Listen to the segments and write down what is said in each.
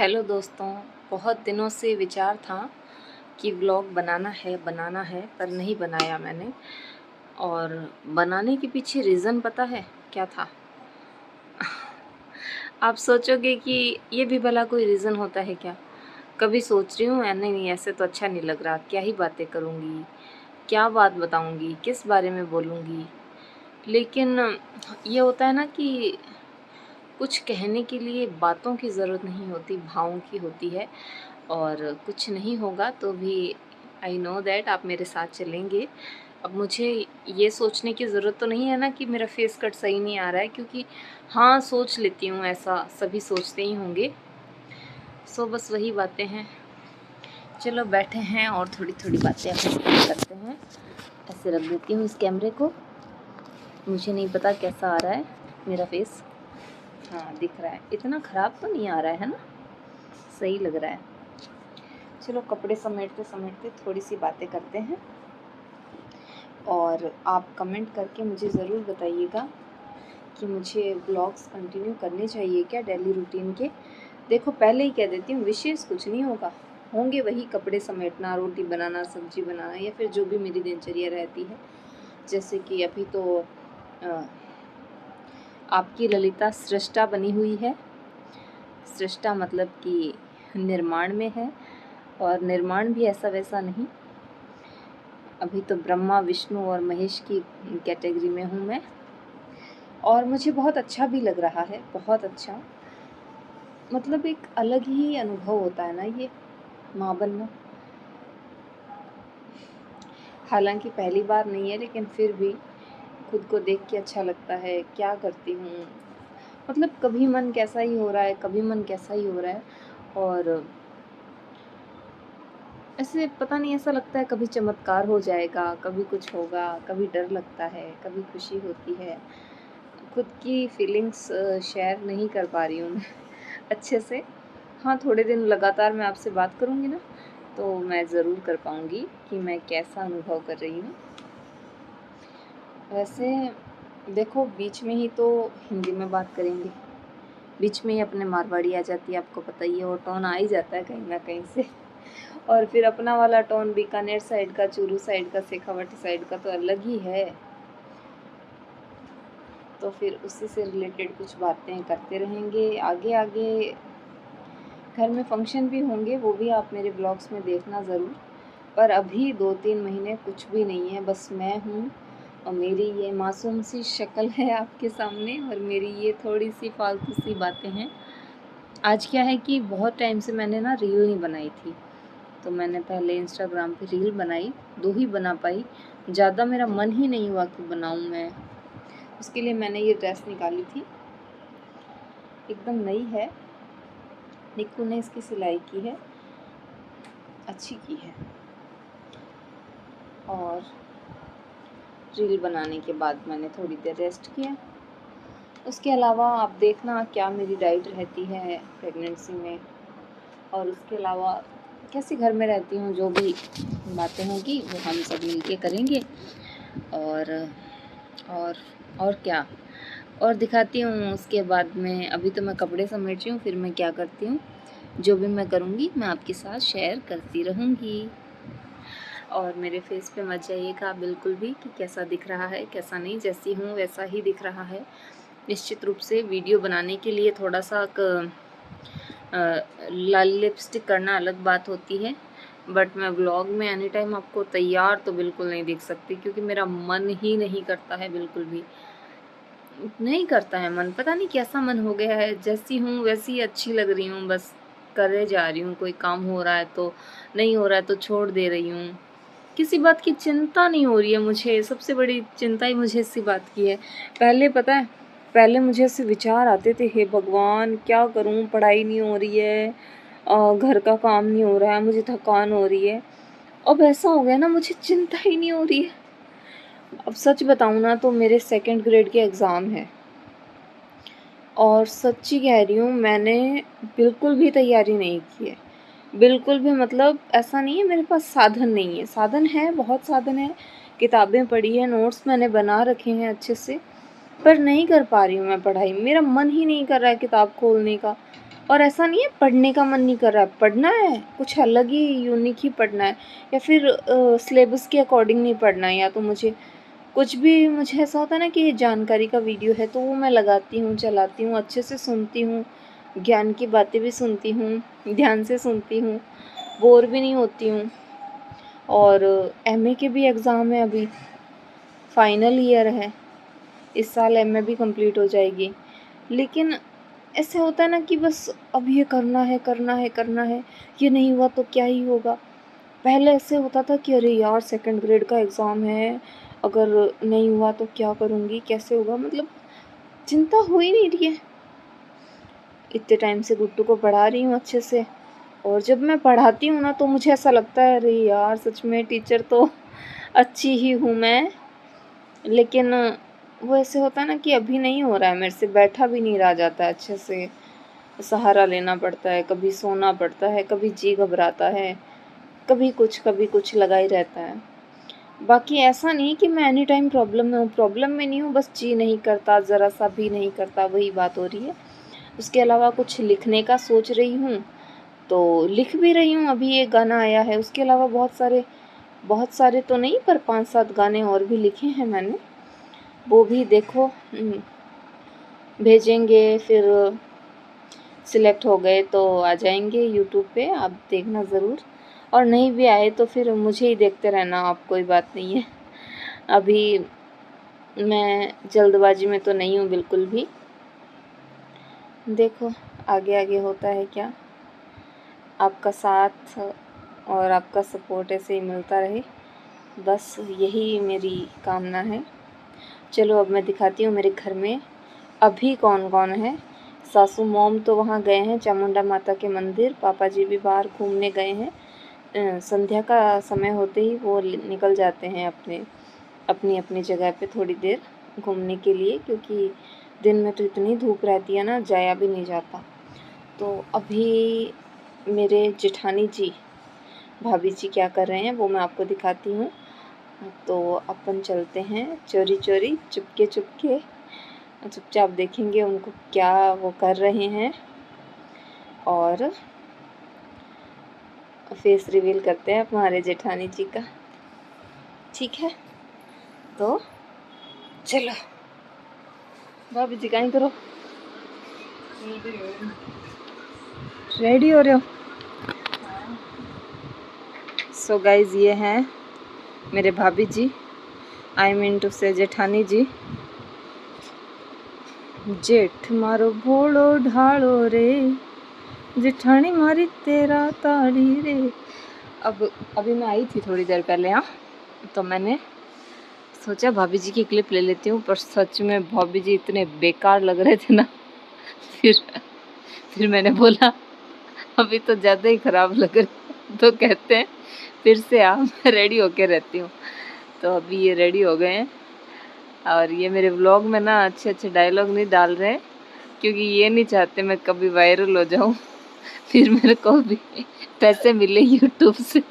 Hello दोस्तों। बहुत दिनों से विचार था कि व्लॉग बनाना है पर नहीं बनाया मैंने। और बनाने के पीछे रीज़न पता है क्या था? आप सोचोगे कि ये भी भला कोई रीज़न होता है क्या? कभी सोच रही हूँ नहीं ऐसे तो अच्छा नहीं लग रहा, क्या ही बातें करूँगी, क्या बात बताऊँगी, किस बारे में बोलूँगी। लेकिन ये होता है ना कि कुछ कहने के लिए बातों की ज़रूरत नहीं होती, भावों की होती है। और कुछ नहीं होगा तो भी आई नो दैट आप मेरे साथ चलेंगे। अब मुझे ये सोचने की ज़रूरत तो नहीं है ना कि मेरा फेस कट सही नहीं आ रहा है, क्योंकि हाँ, सोच लेती हूँ, ऐसा सभी सोचते ही होंगे। सो बस वही बातें हैं। चलो बैठे हैं और थोड़ी थोड़ी बातें अपन करते हैं। ऐसे रख देती हूँ इस कैमरे को। मुझे नहीं पता कैसा आ रहा है मेरा फेस। हाँ, दिख रहा है, इतना ख़राब तो नहीं आ रहा है ना, सही लग रहा है। चलो कपड़े समेटते समेटते थोड़ी सी बातें करते हैं। और आप कमेंट करके मुझे ज़रूर बताइएगा कि मुझे ब्लॉग्स कंटिन्यू करने चाहिए क्या डेली रूटीन के। देखो पहले ही कह देती हूँ, विशेष कुछ नहीं होंगे वही कपड़े समेटना, रोटी बनाना, सब्जी बनाना, या फिर जो भी मेरी दिनचर्या रहती है। जैसे कि अभी तो आपकी ललिता सृष्टा बनी हुई है। सृष्टा मतलब कि निर्माण में है, और निर्माण भी ऐसा वैसा नहीं। अभी तो ब्रह्मा, विष्णु और महेश की कैटेगरी में हूँ मैं। और मुझे बहुत अच्छा भी लग रहा है, बहुत अच्छा। मतलब एक अलग ही अनुभव होता है ना ये माँ बनना। हालांकि पहली बार नहीं है, लेकिन फिर भी खुद को देख के अच्छा लगता है। क्या करती हूँ, मतलब कभी मन कैसा ही हो रहा है, कभी मन कैसा ही हो रहा है। और ऐसे पता नहीं, ऐसा लगता है कभी चमत्कार हो जाएगा, कभी कुछ होगा, कभी डर लगता है, कभी खुशी होती है। खुद की फीलिंग्स शेयर नहीं कर पा रही हूँ मैं अच्छे से। हाँ, थोड़े दिन लगातार मैं आपसे बात करूँगी ना, तो मैं ज़रूर कर पाऊँगी कि मैं कैसा अनुभव कर रही हूँ। वैसे देखो, बीच में ही तो हिंदी में बात करेंगे, बीच में ही अपने मारवाड़ी आ जाती है, आपको पता ही है, वो टोन आ ही जाता है कहीं ना कहीं से। और फिर अपना वाला टोन बीकानेर साइड का, चूरू साइड का, शेखावाटी साइड का तो अलग ही है। तो फिर उसी से रिलेटेड कुछ बातें करते रहेंगे आगे आगे। घर में फंक्शन भी होंगे, वो भी आप मेरे ब्लॉग्स में देखना ज़रूर। पर अभी 2-3 महीने कुछ भी नहीं है, बस मैं हूँ और मेरी ये मासूम सी शक्ल है आपके सामने, और मेरी ये थोड़ी सी फालतू सी बातें हैं। आज क्या है कि बहुत टाइम से मैंने ना रील नहीं बनाई थी, तो मैंने पहले इंस्टाग्राम पे रील बनाई, 2 ही बना पाई, ज़्यादा मेरा मन ही नहीं हुआ कि बनाऊँ मैं। उसके लिए मैंने ये ड्रेस निकाली थी, एकदम नई है, निक्कू ने इसकी सिलाई की है, अच्छी की है। और रील बनाने के बाद मैंने थोड़ी देर रेस्ट किया। उसके अलावा आप देखना क्या मेरी डाइट रहती है प्रेगनेंसी में, और उसके अलावा कैसे घर में रहती हूँ, जो भी बातें होंगी वो हम सब मिलके करेंगे। और और और क्या, और दिखाती हूँ। उसके बाद में अभी तो मैं कपड़े समेट रही हूँ, फिर मैं क्या करती हूँ, जो भी मैं करूँगी मैं आपके साथ शेयर करती रहूँगी। और मेरे फेस पे मत जाइएगा बिल्कुल भी कि कैसा दिख रहा है कैसा नहीं, जैसी हूँ वैसा ही दिख रहा है। निश्चित रूप से वीडियो बनाने के लिए थोड़ा सा लाल लिपस्टिक करना अलग बात होती है, बट मैं व्लॉग में एनी टाइम आपको तैयार तो बिल्कुल नहीं दिख सकती, क्योंकि मेरा मन ही नहीं करता है, बिल्कुल भी नहीं करता है मन। पता नहीं कैसा मन हो गया है, जैसी हूँ वैसी ही अच्छी लग रही हूँ, बस करे जा रही हूँ। कोई काम हो रहा है तो नहीं हो रहा है तो छोड़ दे रही हूँ। किसी बात की चिंता नहीं हो रही है मुझे, सबसे बड़ी चिंता ही मुझे इसी बात की है। पहले पता है, पहले मुझे ऐसे विचार आते थे, हे भगवान क्या करूं, पढ़ाई नहीं हो रही है, घर का काम नहीं हो रहा है, मुझे थकान हो रही है। अब ऐसा हो गया ना, मुझे चिंता ही नहीं हो रही है। अब सच बताऊं ना तो मेरे 2nd ग्रेड के एग्ज़ाम है, और सच्ची कह रही हूँ, मैंने बिल्कुल भी तैयारी नहीं की है, बिल्कुल भी। मतलब ऐसा नहीं है मेरे पास साधन नहीं है, साधन है, बहुत साधन है। किताबें पढ़ी है, नोट्स मैंने बना रखे हैं अच्छे से, पर नहीं कर पा रही हूँ मैं पढ़ाई। मेरा मन ही नहीं कर रहा है किताब खोलने का। और ऐसा नहीं है पढ़ने का मन नहीं कर रहा, पढ़ना है, कुछ अलग ही यूनिक ही पढ़ना है, या फिर सिलेबस के अकॉर्डिंग नहीं पढ़ना है, या तो मुझे कुछ भी, मुझे ऐसा होता है ना कि ये जानकारी का वीडियो है तो वो मैं लगाती हूँ, चलाती हूँ, अच्छे से सुनती हूँ, ज्ञान की बातें भी सुनती हूँ, ध्यान से सुनती हूँ, बोर भी नहीं होती हूँ। और एमए के भी एग्ज़ाम है, अभी फाइनल ईयर है, इस साल एमए भी कंप्लीट हो जाएगी। लेकिन ऐसे होता है ना कि बस अब ये करना है, करना है, करना है, ये नहीं हुआ तो क्या ही होगा। पहले ऐसे होता था कि अरे यार सेकंड ग्रेड का एग्ज़ाम है, अगर नहीं हुआ तो क्या करूँगी, कैसे होगा, मतलब चिंता हो ही नहीं रही है। इतने टाइम से गुड्डू को पढ़ा रही हूँ अच्छे से, और जब मैं पढ़ाती हूँ ना तो मुझे ऐसा लगता है अरे यार सच में टीचर तो अच्छी ही हूँ मैं। लेकिन वो ऐसे होता है ना कि अभी नहीं हो रहा है मेरे से, बैठा भी नहीं रहा जाता है अच्छे से, सहारा लेना पड़ता है, कभी सोना पड़ता है, कभी जी घबराता है, कभी कुछ लगा ही रहता है। बाकी ऐसा नहीं कि मैं एनी टाइम प्रॉब्लम में हूँ, प्रॉब्लम में नहीं हूँ, बस जी नहीं करता, ज़रा सा भी नहीं करता, वही बात हो रही है। उसके अलावा कुछ लिखने का सोच रही हूँ तो लिख भी रही हूँ, अभी एक गाना आया है, उसके अलावा बहुत सारे तो नहीं पर 5-7 गाने और भी लिखे हैं मैंने, वो भी देखो भेजेंगे, फिर सिलेक्ट हो गए तो आ जाएंगे यूट्यूब पे, आप देखना ज़रूर, और नहीं भी आए तो फिर मुझे ही देखते रहना, आप, कोई बात नहीं है। अभी मैं जल्दबाजी में तो नहीं हूँ बिल्कुल भी, देखो आगे आगे होता है क्या। आपका साथ और आपका सपोर्ट ऐसे ही मिलता रहे, बस यही मेरी कामना है। चलो अब मैं दिखाती हूँ मेरे घर में अभी कौन कौन है। सासू मॉम तो वहाँ गए हैं चामुंडा माता के मंदिर, पापा जी भी बाहर घूमने गए हैं, संध्या का समय होते ही वो निकल जाते हैं अपनी अपनी जगह पे थोड़ी देर घूमने के लिए, क्योंकि दिन में तो इतनी धूप रहती है ना, जाया भी नहीं जाता। तो अभी मेरे जेठानी जी, भाभी जी क्या कर रहे हैं वो मैं आपको दिखाती हूँ। तो अपन चलते हैं चोरी चोरी, चुपके चुपके, चुपचाप देखेंगे उनको क्या वो कर रहे हैं, और फेस रिवील करते हैं हमारे जेठानी जी का, ठीक है। तो चलो भाभी जी कहीं करो, रेडी हो रहे हो? सो गाइज ये हैं मेरे भाभी जी, आई मीन टू से जेठानी जी। जेठ मारो भोड़ो ढालो रे, जेठानी मारी तेरा ताड़ी रे। अब अभी मैं आई थी थोड़ी देर पहले यहाँ, तो मैंने सोचा भाभी जी की क्लिप ले लेती हूँ, पर सच में भाभी जी इतने बेकार लग रहे थे ना, फिर मैंने बोला अभी तो ज़्यादा ही ख़राब लग रहे, तो कहते हैं फिर से आ, मैं रेडी होके रहती हूँ। तो अभी ये रेडी हो गए हैं, और ये मेरे व्लॉग में ना अच्छे अच्छे डायलॉग नहीं डाल रहे, क्योंकि ये नहीं चाहते मैं कभी वायरल हो जाऊँ, फिर मेरे को भी पैसे मिले यूट्यूब से।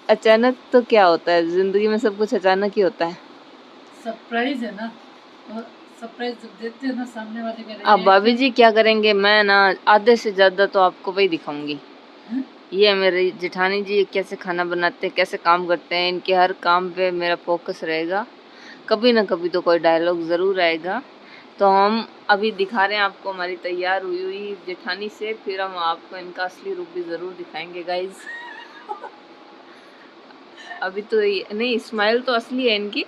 अचानक तो क्या होता है जिंदगी में, सब कुछ अचानक ही होता है, सरप्राइज है ना, सरप्राइज जब देते हैं ना सामने वाले का। अब भाभी जी क्या करेंगे, मैं ना आधे से ज़्यादा तो आपको वही दिखाऊंगी। ये मेरी जेठानी जी कैसे खाना बनाते हैं, कैसे काम करते हैं, इनके हर काम पे मेरा फोकस रहेगा, कभी ना कभी तो कोई डायलॉग ज़रूर आएगा। तो हम अभी दिखा रहे हैं आपको हमारी तैयार हुई हुई जेठानी से, फिर हम आपको इनका असली रूप भी ज़रूर दिखाएंगे गाइज। अभी तो नहीं, स्माइल तो असली है इनकी,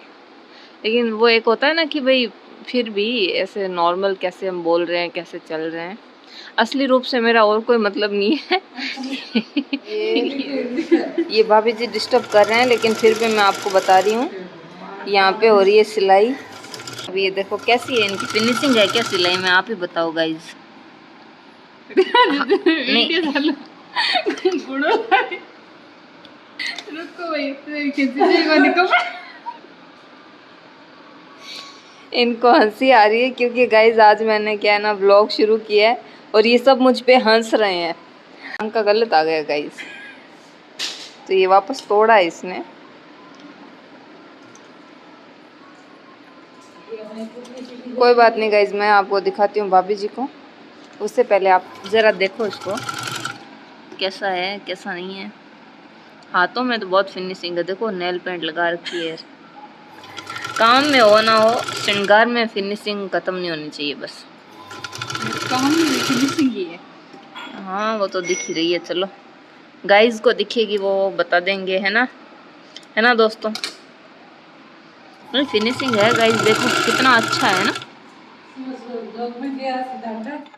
लेकिन वो एक होता है ना कि भाई फिर भी ऐसे नॉर्मल कैसे हम बोल रहे हैं, कैसे चल रहे हैं, असली रूप से मेरा और कोई मतलब नहीं है। ये भाभी जी डिस्टर्ब कर रहे हैं, लेकिन फिर भी मैं आपको बता रही हूँ, यहाँ पे हो रही है सिलाई। अभी ये देखो कैसी है इनकी फिनिशिंग है क्या सिलाई में, आप ही बताओ गाइज। नहीं इनको हंसी आ रही है, क्योंकि गाइज आज मैंने क्या है ना व्लॉग शुरू किया है, और ये सब मुझ पे हंस रहे हैं। उनका गलत आ गया गाइज, तो ये वापस तोड़ा है इसने। कोई बात नहीं गाइज, मैं आपको दिखाती हूँ भाभी जी को। उससे पहले आप ज़रा देखो इसको कैसा है कैसा नहीं है। हाथों में तो बहुत फिनिशिंग है, देखो नेल पेंट लगा रखी है। काम में हो ना हो, श्रृंगार में फिनिशिंग ख़त्म नहीं होनी चाहिए बस। काम में फिनिशिंग ही है। हाँ वो तो दिख ही रही है। चलो गाइज को दिखेगी वो बता देंगे, है ना दोस्तों। फिनिशिंग है गाइज, देखो कितना अच्छा है ना।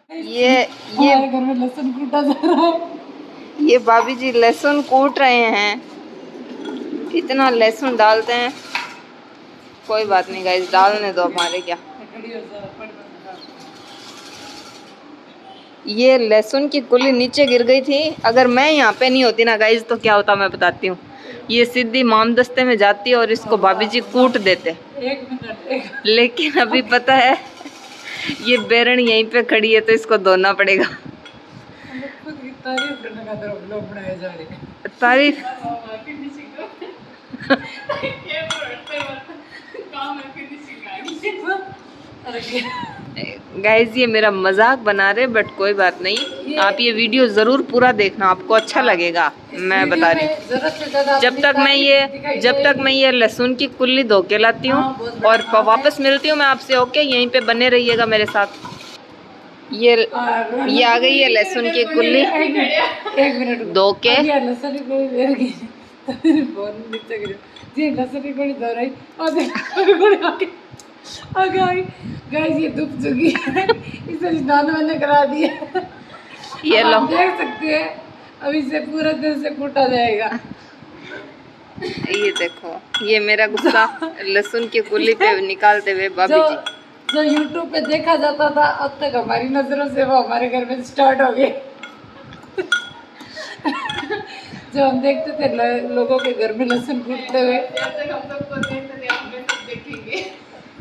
ये घर में लहसुन कूटा जा रहा है। ये भाभी जी लहसुन कूट रहे हैं। इतना लहसुन डालते हैं, कोई बात नहीं गाइज, डालने दो, हमारे क्या। ये लहसुन की कुली नीचे गिर गई थी, अगर मैं यहाँ पे नहीं होती ना गाइज तो क्या होता मैं बताती हूँ। ये सीधी मामदस्ते में जाती और इसको भाभी जी कूट देते। एक मिनट। लेकिन अभी पता है ये बेरन यहीं पे खड़ी है तो इसको धोना पड़ेगा। खुद की तारीफ करने का तरफ लोग बनाए जा रहे हैं। तारीफ गाइज ये मेरा मजाक बना रहे, बट कोई बात नहीं, आप ये वीडियो ज़रूर पूरा देखना, आपको अच्छा लगेगा। मैं बता रही हूँ, जब तक मैं ये लहसुन की कुल्ली धो के लाती हूँ और वापस मिलती हूँ मैं आपसे। ओके, यहीं पे बने रहिएगा मेरे साथ। ये आ गई है लहसुन की कुल्ली, एक मिनट धो के। लहसुन की कुल्ली जी, लहसुन की कुल्ली धो रही और गाइस ये दुख चुकी है, इसे स्नान मैंने करा दिया। ये लो, देख सकते हैं अब इसे पूरा दिन से कूटा जाएगा। ये देखो, ये मेरा गुस्सा लहसुन की कुल्ली पे निकालते हुए भाभी जी। जो YouTube पे देखा जाता था, अब तक हमारी नजरों से वो हमारे घर में स्टार्ट हो गए। जो हम देखते थे लोगों के घर में लहसुन कूटते हुए,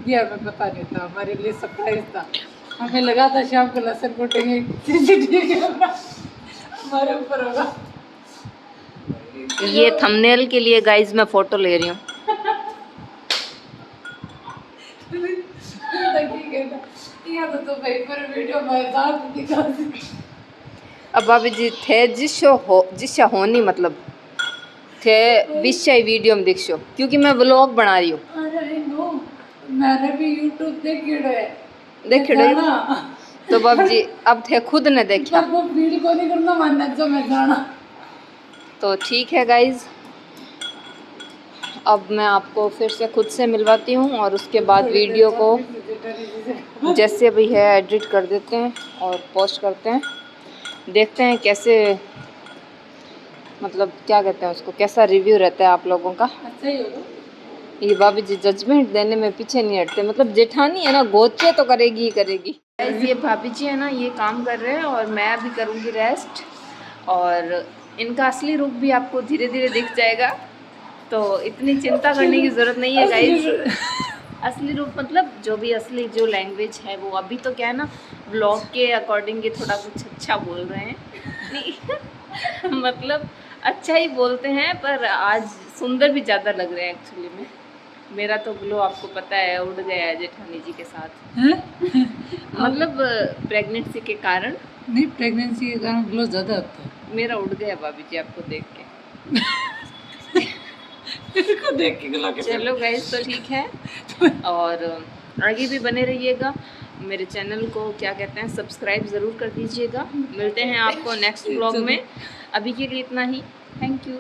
ये हमें पता नहीं था, हमारे लिए सरप्राइज था। हमें लगा था शाम को लहसुन कूटेंगे, हमारे ऊपर होगा। ये थंबनेल के लिए गाइज मैं फोटो ले रही हूँ। तो भाई पूरे वीडियो में साथ दिखा। अब भाभी जी थे जिससे होनी मतलब थे विषय वीडियो में दिखशो, क्योंकि मैं व्लॉग बना रही हूँ। मैंने भी YouTube देख तो बाबू जी अब थे खुद ने देखा वो फील को नहीं करना मानना जो मैं जाना। तो ठीक है गाइज, अब मैं आपको फिर से खुद से मिलवाती हूँ और उसके बाद वीडियो को जैसे भी है एडिट कर देते हैं और पोस्ट करते हैं। देखते हैं कैसे, मतलब क्या कहते हैं उसको, कैसा रिव्यू रहता है आप लोगों का। अच्छा ही होगा। ये भाभी जी जजमेंट देने में पीछे नहीं हटते, मतलब जेठानी है ना, गोचे तो करेगी ही करेगी। ये भाभी जी है ना, ये काम कर रहे हैं और मैं अभी करूँगी रेस्ट, और इनका असली रूप भी आपको धीरे धीरे दिख जाएगा, तो इतनी चिंता करने की ज़रूरत नहीं है गाइस। असली रूप मतलब जो भी असली जो लैंग्वेज है वो, अभी तो क्या है ना व्लॉग के अकॉर्डिंग ये थोड़ा कुछ अच्छा बोल रहे हैं नहीं मतलब अच्छा ही बोलते हैं, पर आज सुंदर भी ज़्यादा लग रहे हैं एक्चुअली में। मेरा तो ग्लो आपको पता है उड़ गया है जेठानी जी के साथ मतलब प्रेगनेंसी के कारण। नहीं, प्रेगनेंसी के कारण ग्लो ज़्यादा आता है। मेरा उड़ गया भाभी जी आपको देख के को देख के ग्लो। चलो गाइस तो ठीक है, और आगे भी बने रहिएगा। मेरे चैनल को क्या कहते हैं सब्सक्राइब ज़रूर कर दीजिएगा। मिलते हैं आपको नेक्स्ट व्लॉग में, अभी के लिए इतना ही। Thank you.